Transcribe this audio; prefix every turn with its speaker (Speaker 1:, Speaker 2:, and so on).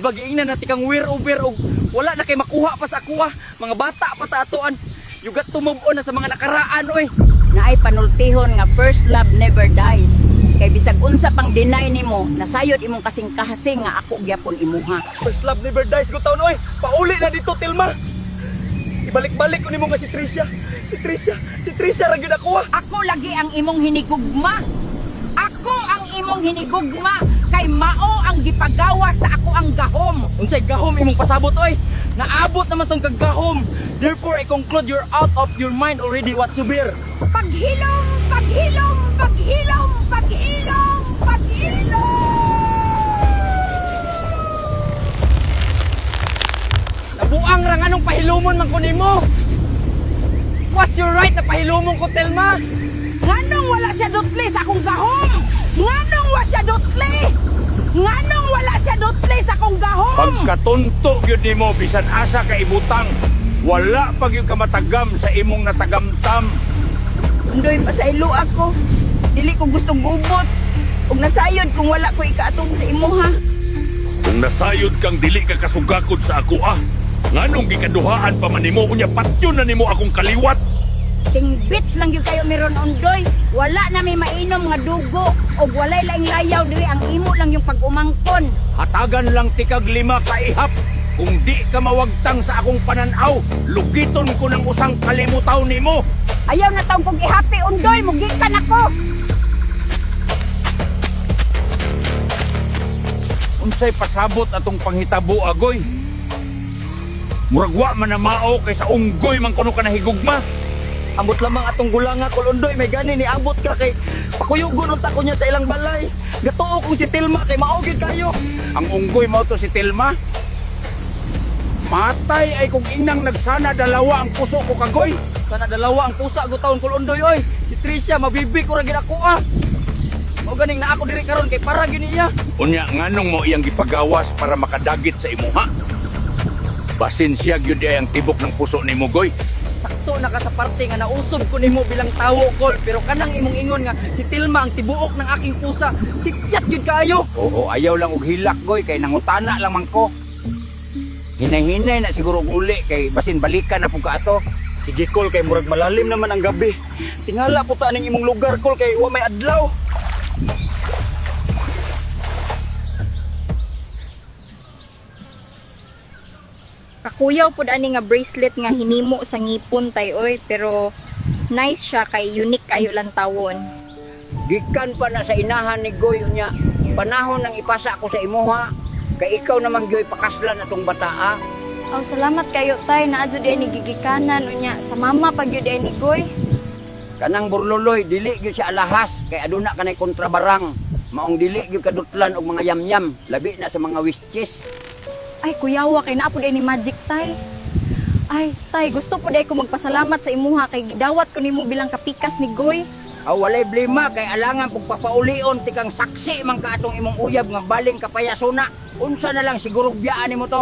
Speaker 1: Di ba giingnan na tikang wear over og wala na kay makuha pa sa ako mga bata pa ta atoan. You got to move on na sa mga nakaraan oy.
Speaker 2: Naay panultihon nga first love never dies. Kay bisag unsa pang deny nimo, nasayod imong kasing kahasing nga ako gyapon imuha.
Speaker 1: First love never dies ko taon oy. Pauli na dito Tilma. Ibalik-balik ko nimo nga si Tricia. Si Tricia ra gyud ako.
Speaker 2: Ako lagi ang imong hinigugma. Ako ang imong hinigugma kay mao ang gipagawa sa ako ang gahom.
Speaker 1: Unsay gahom imong pasabot oy? Naabot naman tong kagahom. Therefore I conclude you're out of your mind already whatsoever.
Speaker 2: Paghilom, paghilom, paghilom, paghilom, paghilom.
Speaker 1: Nabuang ra nganong pahilumon man ko nimo. What's your right na pahilumon ko Telma?
Speaker 2: Nganong wala siya dutli sa akong gahom? Nganong wala siya dutli? Nganong wala siya dutli sa akong gahom?
Speaker 3: Pagkatunto gyud nimo bisan asa ka ibutang, wala pag yung kamatagam sa imong natagamtam.
Speaker 2: Undoy pasaylo ako. Dili ko gustong gubot. Ug nasayod kung wala ko ikaatong sa imuha.
Speaker 3: Kung nasayod kang dili ka kasugakod sa ako nganong gikaduhaan pa man nimo unya patyon na nimo akong kaliwat.
Speaker 2: Ting bits lang yung kayo meron undoy. Wala na may mainom nga dugo. O walay laing layaw diri ang imo lang yung pag-umangkon.
Speaker 3: Hatagan lang tikag 5 kaihap. Kung di ka mawagtang sa akong pananaw, lugiton ko ng usang kalimutaw nimo.
Speaker 2: Ayaw na taong kong ihapi undoy. Mugikan ako.
Speaker 3: Unsay pasabot atong panghitabo agoy? Muragwa man na mao kay sa unggoy man kuno ka nahigugma.
Speaker 1: Ambot lamang atong gulanga kulundoy may gani ni abot ka kay pakuyugon unta ko niya sa ilang balay. Gatuo kong si Tilma kay maugid kayo.
Speaker 3: Ang unggoy mao to si Tilma. Matay ay kung inang nagsana dalawa ang puso ko kagoy.
Speaker 1: Sana dalawa ang pusa ko taon kulundoy oy. Si Tricia mabibi ko ra gid ako Mao ganing na ako diri karon kay para gyud niya.
Speaker 3: Unya nganong mo iyang gipagawas para makadagit sa imuha? Basin siya gyud ay ang tibok ng puso nimo goy.
Speaker 1: Sakto na ka sa parte nga nausob ko nimo bilang tawo kol pero kanang imong ingon nga si Tilma ang tibuok ng aking pusa. Sikyat gyud kayo.
Speaker 3: Oo, ayaw lang og hilak goy kay nangutana lang man ko. Hinay-hinay na siguro og uli kay basin balikan na pug ato.
Speaker 1: Sige kol kay murag malalim naman ang gabi. Tingala po ta ning imong lugar kol kay wa may adlaw.
Speaker 4: Kakuyaw pud ani nga bracelet nga hinimo sa ngipon tay oy, pero nice siya kay unique kayo lang tawon.
Speaker 2: Gikan pa na sa inahan ni Goy unya. Panahon nang ipasa ko sa imuha. Kay ikaw naman Goy pakaslan atong bataa.
Speaker 4: Aw salamat kayo tay, naadyo di ni gigikanan unya sa mama pag yun ni Goy.
Speaker 2: Kanang burluloy dili gyud siya alahas kay aduna kanay kontrabarang. Maong dili gyud kadutlan og mga yamyam, labi na sa mga wisches.
Speaker 4: Ay kuyawa kay naa pud ni Magic tay. Ay tay, gusto pud ko magpasalamat sa imuha kay gidawat ko nimo bilang kapikas ni Goy.
Speaker 2: Aw walay blema kay alangan pug papaulion tikang saksi man ka atong imong uyab nga baling kapayasona. Unsa na lang siguro biyaan nimo to.